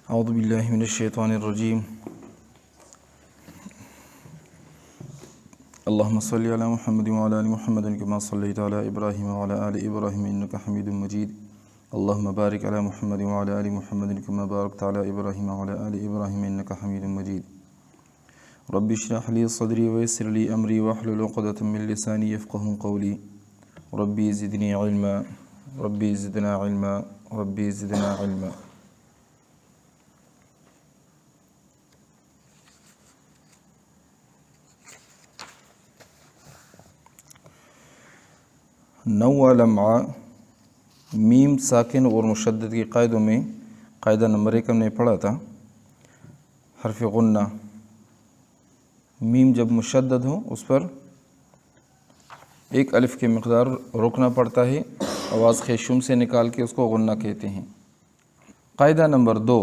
اعوذ باللہ من الشیطان الرجیم اللہم صلی علی محمد وعلی آل محمد کما صلیت علی ابراہیم وعلی آل ابراہیم انک حمید مجید اللہم بارک علی محمد وعلی آل محمد کما بارکت علی ابراہیم وعلی آل ابراہیم انک حمید مجید رب اشرح لی صدری ویسر لی امری واحلل عقدۃ من لسانی یفقهوا قولی ربی زدنی علما ربی زدنا علما ربی زدنا علما۔ نوع لمعہ میم ساکن اور مشدد کے قاعدوں میں قاعدہ نمبر 1 ہم نے پڑھا تھا، حرف غنہ میم جب مشدد ہو اس پر ایک الف کی مقدار رکنا پڑتا ہے، آواز خیشوم سے نکال کے اس کو غنہ کہتے ہیں۔ قاعدہ نمبر 2،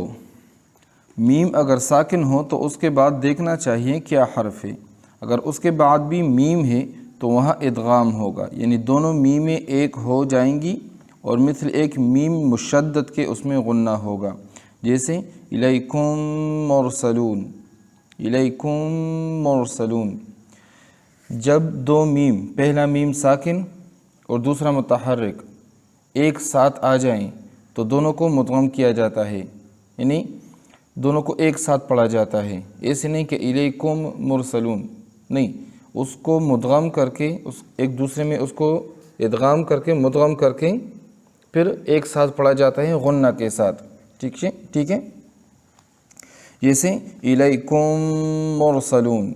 میم اگر ساکن ہو تو اس کے بعد دیکھنا چاہیے کیا حرف ہے، اگر اس کے بعد بھی میم ہے تو وہاں ادغام ہوگا، یعنی دونوں میمیں ایک ہو جائیں گی اور مثل ایک میم مشدد کے اس میں غنہ ہوگا، جیسے الیکم مرسلون، الیکم مرسلون۔ جب دو میم، پہلا میم ساکن اور دوسرا متحرک ایک ساتھ آ جائیں تو دونوں کو مدغم کیا جاتا ہے، یعنی دونوں کو ایک ساتھ پڑھا جاتا ہے، ایسے نہیں کہ الیکم مرسلون، نہیں، اس کو مدغم کر کے ایک دوسرے میں اس کو ادغام کر کے مدغم کر کے پھر ایک ساتھ پڑھا جاتا ہے غنہ کے ساتھ، ٹھیک ہے، جیسے الیکم مرسلون۔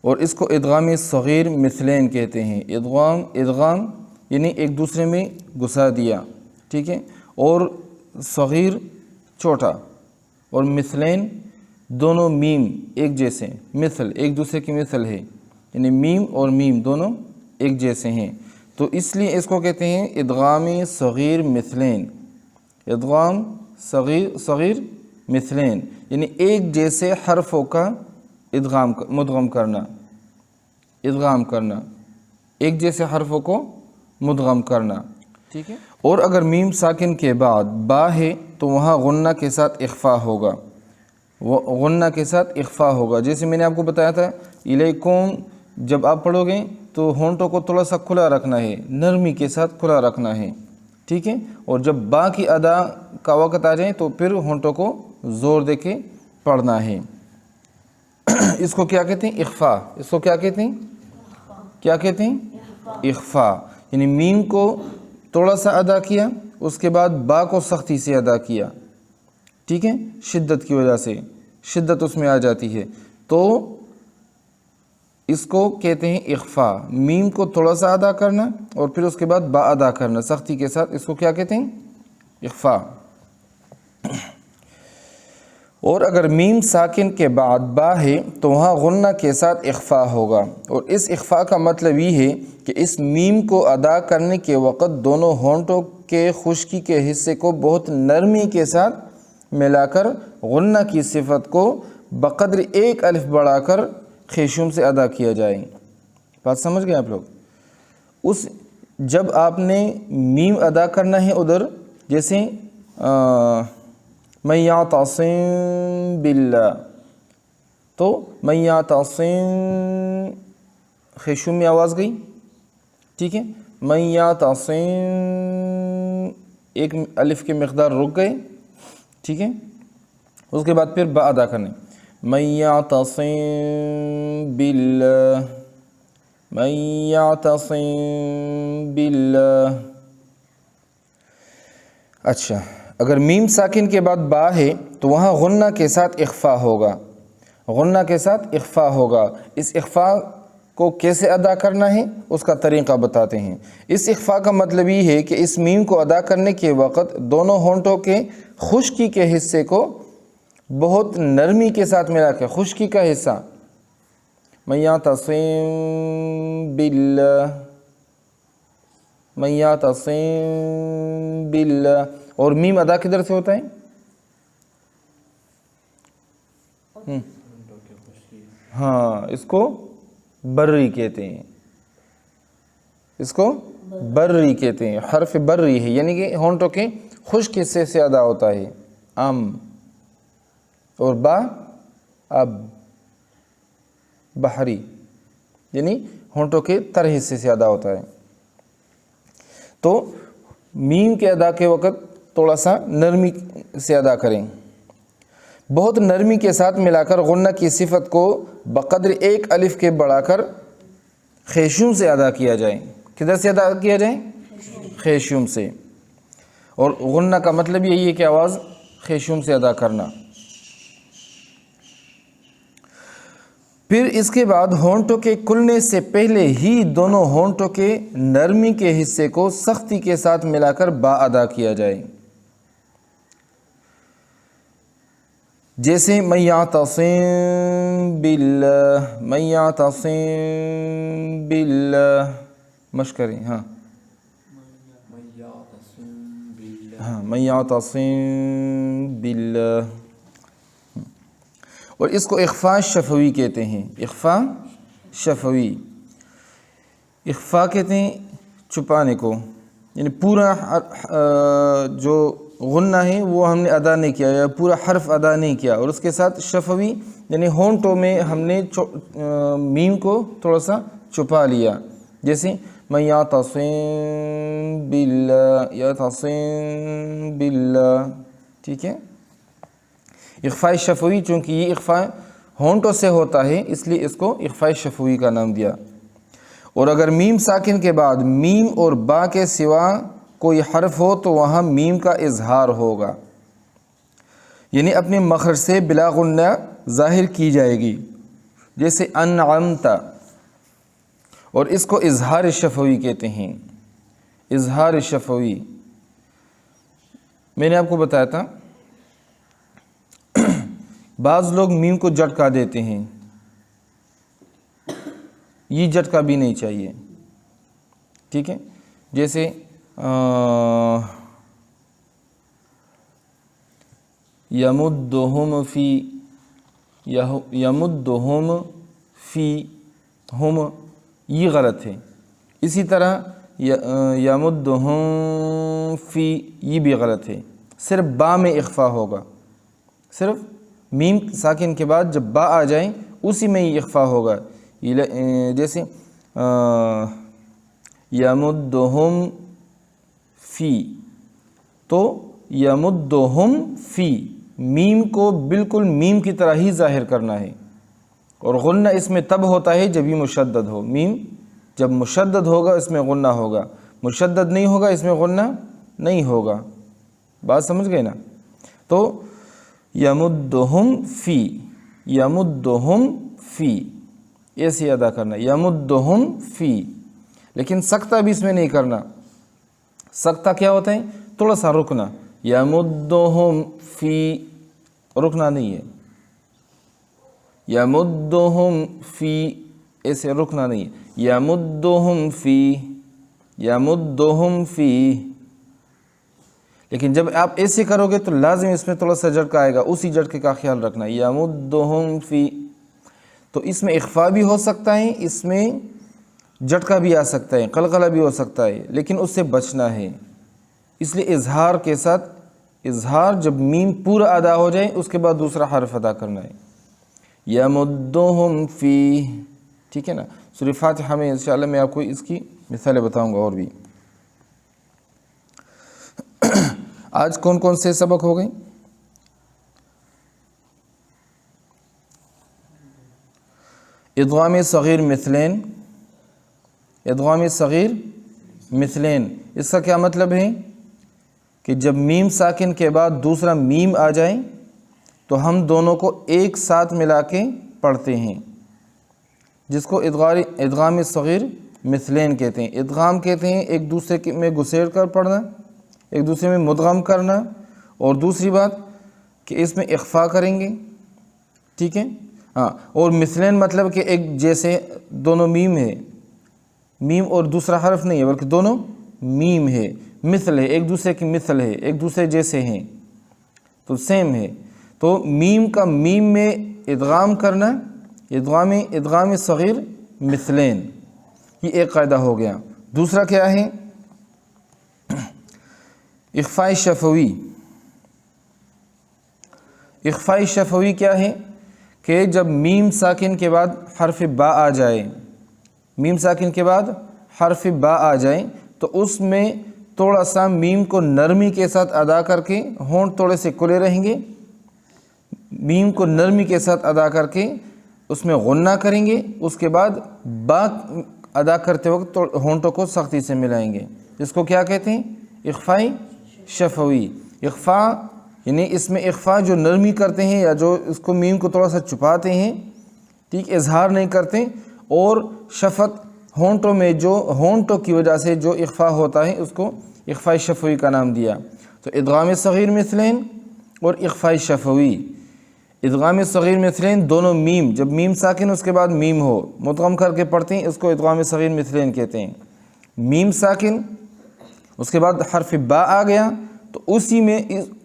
اور اس کو ادغام صغیر مثلین کہتے ہیں، ادغام یعنی ایک دوسرے میں گھسا دیا، ٹھیک ہے، اور صغیر چھوٹا، اور مثلین دونوں میم ایک جیسے، مثل ایک دوسرے کی مثل ہے، یعنی میم اور میم دونوں ایک جیسے ہیں، تو اس لیے اس کو کہتے ہیں ادغام صغیر مثلین، ادغام صغیر مثلین، یعنی ایک جیسے حرفوں کا مدغم کرنا، ایک جیسے حرفوں کو مدغم کرنا، ٹھیک ہے۔ اور اگر میم ساکن کے بعد با ہے تو وہاں غنہ کے ساتھ اخفا ہوگا، غنہ کے ساتھ اخفا ہوگا، جیسے میں نے آپ کو بتایا تھا الیکم جب آپ پڑھو گے تو ہونٹوں کو تھوڑا سا کھلا رکھنا ہے، نرمی کے ساتھ کھلا رکھنا ہے، ٹھیک ہے، اور جب با کی ادا کا وقت آ جائے تو پھر ہونٹوں کو زور دے کے پڑھنا ہے۔ اس کو کیا کہتے ہیں؟ اخفا۔ اس کو کیا کہتے ہیں؟ اخفا، یعنی میم کو تھوڑا سا ادا کیا، اس کے بعد با کو سختی سے ادا کیا، ٹھیک ہے، شدت کی وجہ سے شدت اس میں آ جاتی ہے، تو اس کو کہتے ہیں اخفا، میم کو تھوڑا سا ادا کرنا اور پھر اس کے بعد با ادا کرنا سختی کے ساتھ، اس کو کیا کہتے ہیں؟ اخفا۔ اور اگر میم ساکن کے بعد با ہے تو وہاں غنہ کے ساتھ اخفا ہوگا، اور اس اخفا کا مطلب یہ ہے کہ اس میم کو ادا کرنے کے وقت دونوں ہونٹوں کے خشکی کے حصے کو بہت نرمی کے ساتھ ملا کر غنہ کی صفت کو بقدر ایک الف بڑھا کر خیشوم سے ادا کیا جائے۔ بات سمجھ گئے آپ لوگ؟ جب آپ نے میم ادا کرنا ہے ادھر، جیسے من یعتصم باللہ، تو من یعتصم خیشوم میں آواز گئی، ٹھیک ہے، من یعتصم ایک الف کی مقدار رک گئے، ٹھیک ہے، اس کے بعد پھر با ادا کرنے، من یعتصم باللہ، من یعتصم باللہ۔ اچھا، اگر میم ساکن کے بعد با ہے تو وہاں غنہ کے ساتھ اخفا ہوگا، غنہ کے ساتھ اخفا ہوگا۔ اس اخفا کو کیسے ادا کرنا ہے اس کا طریقہ بتاتے ہیں۔ اس اخفا کا مطلب یہ ہے کہ اس میم کو ادا کرنے کے وقت دونوں ہونٹوں کے خشکی کے حصے کو بہت نرمی کے ساتھ ملا کے، خشکی کا حصہ، من یعتصم باللہ، من یعتصم باللہ، اور میم ادا کدھر سے ہوتا ہے؟ ہاں، اس کو بری کہتے ہیں، اس کو بری کہتے ہیں، حرف بری ہے، یعنی کہ ہونٹوں کے خشک حصے سے ادا ہوتا ہے، اور با اب بحری یعنی ہونٹوں کے تر حصے سے ادا ہوتا ہے. تو میم کے ادا کے وقت تھوڑا سا نرمی سے ادا کریں. بہت نرمی کے ساتھ ملا کر غنہ کی صفت کو بقدر ایک الف کے بڑھا کر خیشوم سے ادا کیا جائے. کدھر سے ادا کیا جائے؟ خیشوم سے. اور غنہ کا مطلب یہی ہے کہ آواز خیشوم سے ادا کرنا. پھر اس کے بعد ہونٹوں کے کھلنے سے پہلے ہی دونوں ہونٹوں کے نرمی کے حصے کو سختی کے ساتھ ملا کر با ادا کیا جائے. جیسے من یعتصم باللہ، من یعتصم باللہ. مشق کریں. ہاں من یعتصم باللہ. اور اس کو اخفاء شفوی کہتے ہیں. اخفاء شفوی. اخفاء کہتے ہیں چھپانے کو، یعنی پورا جو غنہ ہے وہ ہم نے ادا نہیں کیا یا پورا حرف ادا نہیں کیا. اور اس کے ساتھ شفوی یعنی ہونٹوں میں ہم نے میم کو تھوڑا سا چھپا لیا. جیسے من یعتصم باللہ، یعتصم باللہ. ٹھیک ہے. اخفاء شفوی چونکہ یہ اخفاء ہونٹوں سے ہوتا ہے اس لیے اس کو اخفاء شفوی کا نام دیا. اور اگر میم ساکن کے بعد میم اور با کے سوا کوئی حرف ہو تو وہاں میم کا اظہار ہوگا، یعنی اپنے مخرج سے بلا غنہ ظاہر کی جائے گی. جیسے انعمت، اور اس کو اظہار شفوی کہتے ہیں. اظہار شفوی میں نے آپ کو بتایا تھا. بعض لوگ میم کو جھٹکا دیتے ہیں، یہ جھٹکا بھی نہیں چاہیے. ٹھیک ہے. جیسے یمدہم فی، یمدہم فی ہم، یہ غلط ہے. اسی طرح یمدہم فی، یہ بھی غلط ہے. صرف با میں اخفا ہوگا. صرف میم ساکن کے بعد جب با آ جائیں اسی میں ہی اخفا ہوگا. جیسے یمدہم فی، تو یمدہم فی میم کو بالکل میم کی طرح ہی ظاہر کرنا ہے. اور غنہ اس میں تب ہوتا ہے جب یہ مشدد ہو. میم جب مشدد ہوگا اس میں غنہ ہوگا، مشدد نہیں ہوگا اس میں غنہ نہیں ہوگا. بات سمجھ گئے نا؟ تو یمدہم فی، یمدہم فی ایسے ادا کرنا. یمدہم فی، لیکن سکتہ بھی اس میں نہیں کرنا. سکتہ کیا ہوتا ہے؟ تھوڑا سا رکنا. یمدہم فی، رکنا نہیں ہے. یمدہم فی ایسے رکنا نہیں ہے. یمدہم فی، یمدہم فی. لیکن جب آپ ایسے کرو گے تو لازم اس میں تھوڑا سا جھٹکا آئے گا، اسی جھٹکے کا خیال رکھنا. یمدہم فی، تو اس میں اخفاء بھی ہو سکتا ہے، اس میں جھٹکا بھی آ سکتا ہے، قلقلہ بھی ہو سکتا ہے، لیکن اس سے بچنا ہے. اس لیے اظہار کے ساتھ، اظہار جب میم پورا ادا ہو جائے اس کے بعد دوسرا حرف ادا کرنا ہے. یمدہم فی. ٹھیک ہے نا؟ سورہ فاتحہ میں انشاءاللہ میں آپ کو اس کی مثالیں بتاؤں گا. اور بھی آج کون کون سے سبق ہو گئے؟ ادغام صغیر مثلین. ادغام صغیر مثلین، اس کا کیا مطلب ہے؟ کہ جب میم ساکن کے بعد دوسرا میم آ جائے تو ہم دونوں کو ایک ساتھ ملا کے پڑھتے ہیں، جس کو ادغام صغیر مثلین کہتے ہیں. ادغام کہتے ہیں ایک دوسرے میں گسیڑ کر پڑھنا، ایک دوسرے میں مدغم کرنا. اور دوسری بات کہ اس میں اخفا کریں گے. ٹھیک ہے. ہاں. اور مثلین مطلب کہ ایک جیسے دونوں میم ہے، میم اور دوسرا حرف نہیں ہے بلکہ دونوں میم ہے، مثل ہے، ایک دوسرے کی مثل ہے، ایک دوسرے جیسے ہیں تو سیم ہے. تو میم کا میم میں ادغام کرنا، ادغام صغیر مثلین، یہ ایک قاعدہ ہو گیا. دوسرا کیا ہے؟ اخفاء شفوی. اخفاء شفوی کیا ہے کہ جب میم ساکن کے بعد حرف با آ جائے، میم ساکن کے بعد حرف با آ جائے تو اس میں تھوڑا سا میم کو نرمی کے ساتھ ادا کر کے ہونٹ تھوڑے سے کھلے رہیں گے، میم کو نرمی کے ساتھ ادا کر کے اس میں غنہ کریں گے، اس کے بعد با ادا کرتے وقت ہونٹوں کو سختی سے ملائیں گے۔ اس کو کیا کہتے ہیں؟ اخفاء شفوی۔ اخفاء یعنی اس میں اخفاء جو نرمی کرتے ہیں یا جو اس کو میم کو تھوڑا سا چھپاتے ہیں، ٹھیک، اظہار نہیں کرتے، اور شفت ہونٹوں میں جو ہونٹوں کی وجہ سے جو اخفاء ہوتا ہے اس کو اخفاء شفوی کا نام دیا۔ تو ادغام صغیر مثلین اور اخفاء شفوی، ادغام صغیر مثلین دونوں میم، جب میم ساکن اس کے بعد میم ہو مدغم کر کے پڑھتے ہیں، اس کو ادغام صغیر مثلین کہتے ہیں۔ میم ساکن اس کے بعد حرف با آ گیا تو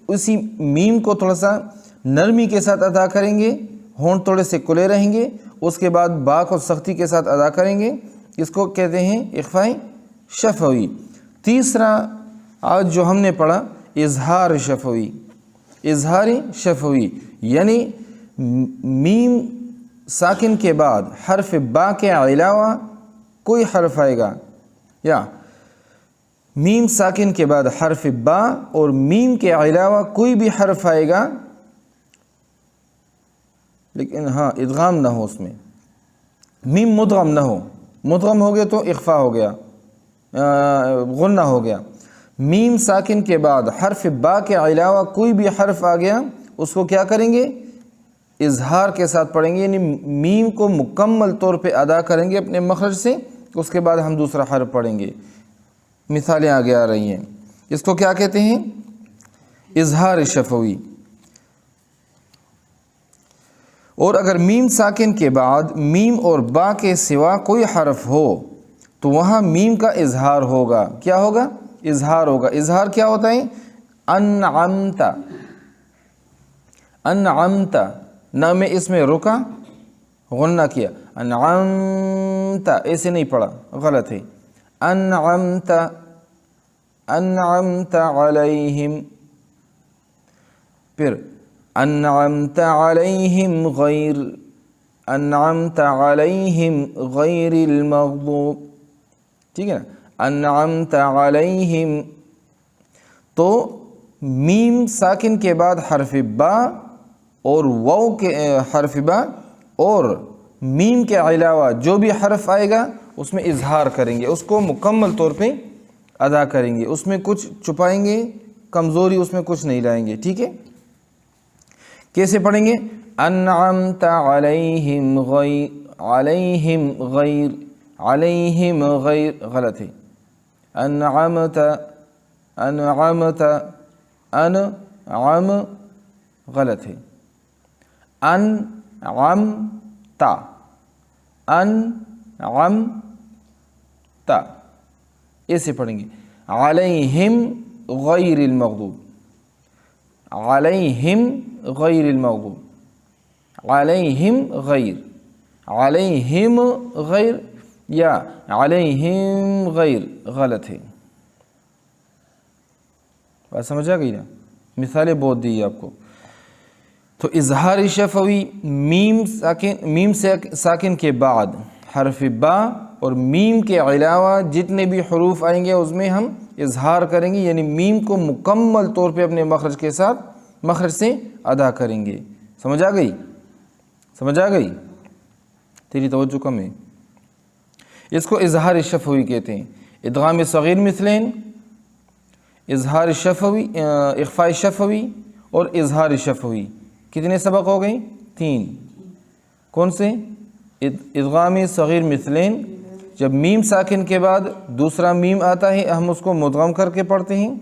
اسی میم کو تھوڑا سا نرمی کے ساتھ ادا کریں گے، ہونٹ تھوڑے سے کھلے رہیں گے، اس کے بعد با کو سختی کے ساتھ ادا کریں گے، اس کو کہتے ہیں اخفاء شفوی۔ تیسرا آج جو ہم نے پڑھا اظہار شفوی، اظہار شفوی یعنی میم ساکن کے بعد حرف با کے علاوہ کوئی حرف آئے گا، یا میم ساکن کے بعد حرف با اور میم کے علاوہ کوئی بھی حرف آئے گا، لیکن ہاں ادغام نہ ہو، اس میں میم مدغم نہ ہو، مدغم ہو گیا تو اخفاء ہو گیا، غنہ ہو گیا۔ میم ساکن کے بعد حرف با کے علاوہ کوئی بھی حرف آ گیا، اس کو کیا کریں گے؟ اظہار کے ساتھ پڑھیں گے، یعنی میم کو مکمل طور پہ ادا کریں گے اپنے مخرج سے، اس کے بعد ہم دوسرا حرف پڑھیں گے۔ مثالیں آگے آ رہی ہیں، اس کو کیا کہتے ہیں؟ اظہار شفوی۔ اور اگر میم ساکن کے بعد میم اور با کے سوا کوئی حرف ہو تو وہاں میم کا اظہار ہوگا۔ کیا ہوگا؟ اظہار ہوگا۔ اظہار کیا ہوتا ہے؟ انعمت، انعمت، نہ میں اس میں رکا غنہ کیا، انعمت ایسے نہیں پڑھا، غلط ہے۔ انعمت، انعمت علیہم، پھر انعمت علیہم غیر، انعمت علیہم غیر المغضوب، ٹھیک ہے نا، انعمت علیہم۔ تو میم ساکن کے بعد حرف با اور واو کے حرف با اور میم کے علاوہ جو بھی حرف آئے گا اس میں اظہار کریں گے، اس کو مکمل طور پہ ادا کریں گے، اس میں کچھ چھپائیں گے، کمزوری اس میں کچھ نہیں لائیں گے، ٹھیک ہے۔ کیسے پڑھیں گے؟ انعمت علیہم غیر، علیہم غیر، علیہم غیر، غلط ہے، انعمت، انعمت، انعم، غلط ہے، انعمت، انعمت، ایسے پڑھیں گے۔ علیہم غیر المغضوب، علیہم غیر المغضوب، علیہم غیر، علیہم غیر یا علیہم غیر، غلط ہے۔ بات سمجھ آ گئی نا؟ مثالیں بہت دی آپ کو۔ تو اظہار شفوی میم ساکن کے بعد حرف با اور میم کے علاوہ جتنے بھی حروف آئیں گے اس میں ہم اظہار کریں گے، یعنی میم کو مکمل طور پہ اپنے مخرج کے ساتھ مخرج سے ادا کریں گے۔ سمجھ آ گئی؟ سمجھ آ گئی؟ تیری توجہ کم ہے۔ اس کو اظہار شفوی کہتے ہیں۔ ادغام صغیر مثلین، اظہار شفوی، اخفاء شفوی اور اظہار شفوی، کتنے سبق ہو گئے؟ 3۔ کون سے؟ ادغام صغیر مثلین، جب میم ساکن کے بعد دوسرا میم آتا ہے ہم اس کو مدغم کر کے پڑھتے ہیں،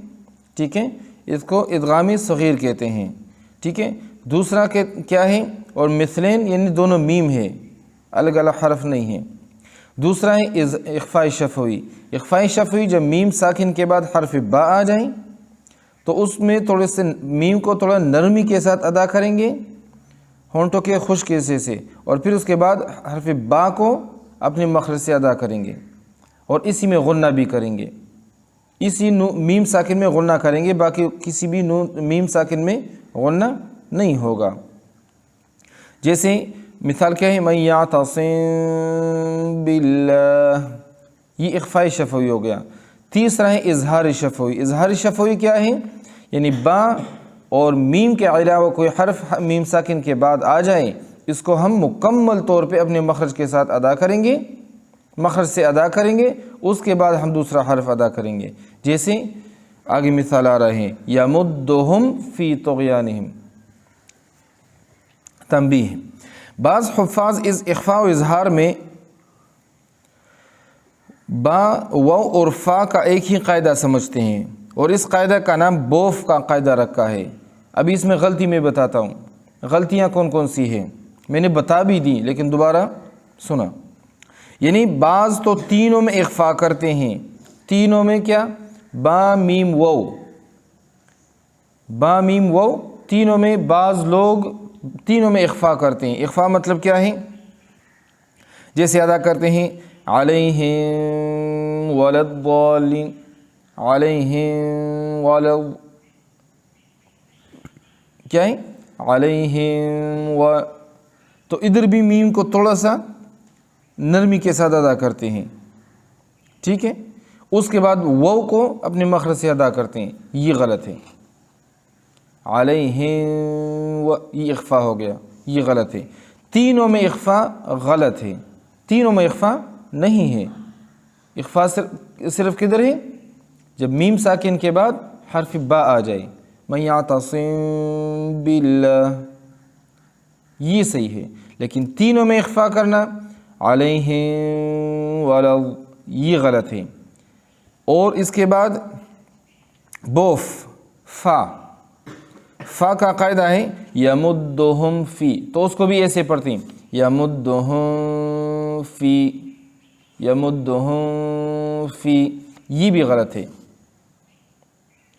ٹھیک ہے، اس کو ادغام صغیر کہتے ہیں، ٹھیک ہے۔ دوسرا کیا ہے؟ اور مثلین یعنی دونوں میم ہے، الگ الگ حرف نہیں ہے۔ دوسرا ہے اخفاء شفوی۔ اخفاء شفوی جب میم ساکن کے بعد حرف با آ جائیں تو اس میں تھوڑے سے میم کو تھوڑا نرمی کے ساتھ ادا کریں گے ہونٹوں کے خشک حصے سے، اور پھر اس کے بعد حرف با کو اپنے مخرج سے ادا کریں گے، اور اسی میں غنہ بھی کریں گے، اسی میم ساکن میں غنہ کریں گے، باقی کسی بھی میم ساکن میں غنہ نہیں ہوگا۔ جیسے مثال کیا ہے، من یعتصم باللہ، یہ اخفاء شفوی ہو گیا۔ تیسرا ہے اظہار شفوی۔ اظہار شفوی کیا ہے؟ یعنی با اور میم کے علاوہ کوئی حرف میم ساکن کے بعد آ جائے، اس کو ہم مکمل طور پہ اپنے مخرج کے ساتھ ادا کریں گے، مخرج سے ادا کریں گے، اس کے بعد ہم دوسرا حرف ادا کریں گے۔ جیسے آگے مثال آ رہے ہیں، یمدہم فی طغیانہم۔ تنبیہ، بعض حفاظ اس اخفاء و اظہار میں با و اور فا کا ایک ہی قاعدہ سمجھتے ہیں، اور اس قاعدہ کا نام بوف کا قاعدہ رکھا ہے۔ ابھی اس میں غلطی میں بتاتا ہوں، غلطیاں کون کون سی ہیں، میں نے بتا بھی دی لیکن دوبارہ سنا۔ یعنی بعض تو تینوں میں اخفاء کرتے ہیں، تینوں میں کیا، با میم وو، با میم وو تینوں میں، بعض لوگ تینوں میں اخفاء کرتے ہیں۔ اخفاء مطلب کیا ہے؟ جیسے ادا کرتے ہیں علیہم ولا الضالین، علیہم ولا، کیا ہے علیہم و، تو ادھر بھی میم کو تھوڑا سا نرمی کے ساتھ ادا کرتے ہیں، ٹھیک ہے، اس کے بعد واو کو اپنے مخرج سے ادا کرتے ہیں، یہ غلط ہے۔ علیہم و، یہ اخفاء ہو گیا، یہ غلط ہے۔ تینوں میں اخفاء غلط ہے، تینوں میں اخفاء نہیں ہے۔ اخفاء صرف کدھر ہے؟ جب میم ساکن کے بعد حرف با آ جائے، من یعتصم باللہ، یہ صحیح ہے۔ لیکن تینوں میں اخفاء کرنا، علیہم ولا، یہ غلط ہے۔ اور اس کے بعد بوف، فا، فا کا قاعدہ ہے یمدہم فی، تو اس کو بھی ایسے پڑھتے ہیں یمدہم فی، یمدہم فی، یہ بھی غلط ہے۔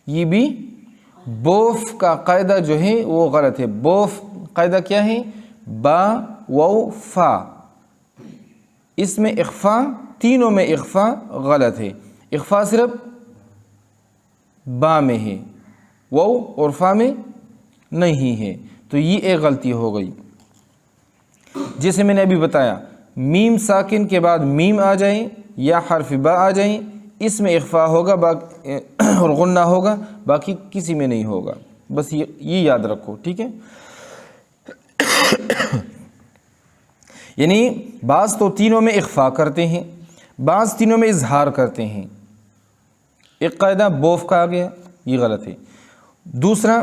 یہ بھی بوف کا قاعدہ جو ہے وہ غلط ہے۔ بوف قاعدہ کیا ہے؟ با و فا، اس میں اخفاء، تینوں میں اخفاء غلط ہے۔ اخفاء صرف با میں ہے، واو اور فا میں نہیں ہے، تو یہ ایک غلطی ہو گئی۔ جیسے میں نے ابھی بتایا، میم ساکن کے بعد میم آ جائیں یا حرف با آ جائیں، اس میں اخفاء ہوگا اور غنہ ہوگا، باقی کسی میں نہیں ہوگا، بس یہ یاد رکھو، ٹھیک ہے۔ یعنی بعض تو تینوں میں اخفاء کرتے ہیں، بعض تینوں میں اظہار کرتے ہیں۔ ایک قاعدہ بوف کا آ گیا، یہ غلط ہے۔ دوسرا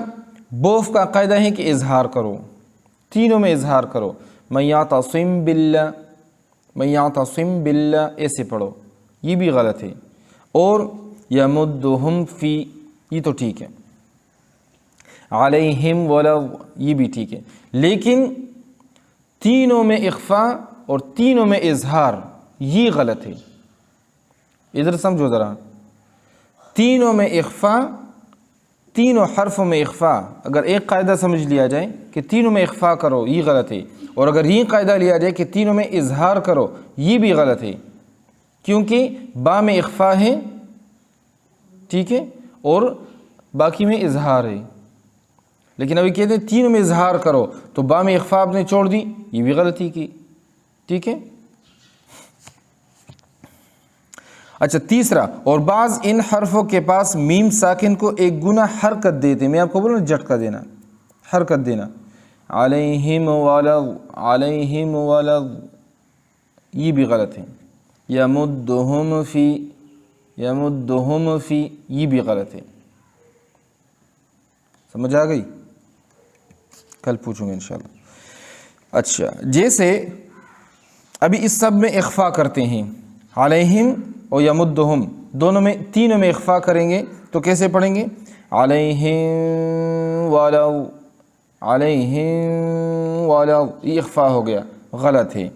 بوف کا قاعدہ ہے کہ اظہار کرو، تینوں میں اظہار کرو، من یعتصم باللہ، من یعتصم باللہ ایسے پڑھو، یہ بھی غلط ہے۔ اور یمدہم فی، یہ تو ٹھیک ہے، علیہم ولا، یہ بھی ٹھیک ہے۔ لیکن تینوں میں اخفاء اور تینوں میں اظہار، یہ غلط ہے۔ ادھر سمجھو ذرا، تینوں میں اخفاء، تینوں حرفوں میں اخفاء، اگر ایک قاعدہ سمجھ لیا جائے کہ تینوں میں اخفاء کرو، یہ غلط ہے، اور اگر یہ قاعدہ لیا جائے کہ تینوں میں اظہار کرو، یہ بھی غلط ہے، کیونکہ با میں اخفاء ہے، ٹھیک ہے، اور باقی میں اظہار ہے۔ لیکن ابھی کہتے ہیں تینوں میں اظہار کرو، تو با میں اخفاء آپ نے چھوڑ دی، یہ بھی غلطی کی، ٹھیک ہے۔ اچھا تیسرا، اور بعض ان حرفوں کے پاس میم ساکن کو ایک گنا حرکت دیتے، میں آپ کو بولوں نا جھٹکا دینا، حرکت دینا، علیہم ولا، علیہم ولا، یہ بھی غلط ہے۔ یمدہم فی، یمدہم فی، یہ بھی غلط ہے۔ سمجھ آ گئی؟ کل پوچھوں گا انشاءاللہ۔ اچھا جیسے ابھی اس سب میں اخفاء کرتے ہیں، علیہم اور یمدہم دونوں میں، تینوں میں اخفاء کریں گے تو کیسے پڑھیں گے؟ علیہم ولا، علیہم ولا، یہ اخفاء ہو گیا، غلط ہے۔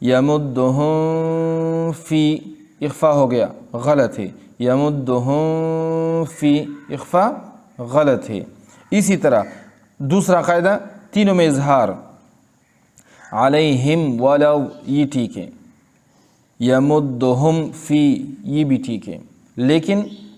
یمدہم فی، اخفاء ہو گیا، غلط ہے۔ یمدہم فی، اخفاء غلط ہے۔ اسی طرح دوسرا قاعدہ، تینوں میں اظہار، علیہم ولا، یہ ٹھیک ہے، یمدہم فی، یہ بھی ٹھیک ہے، لیکن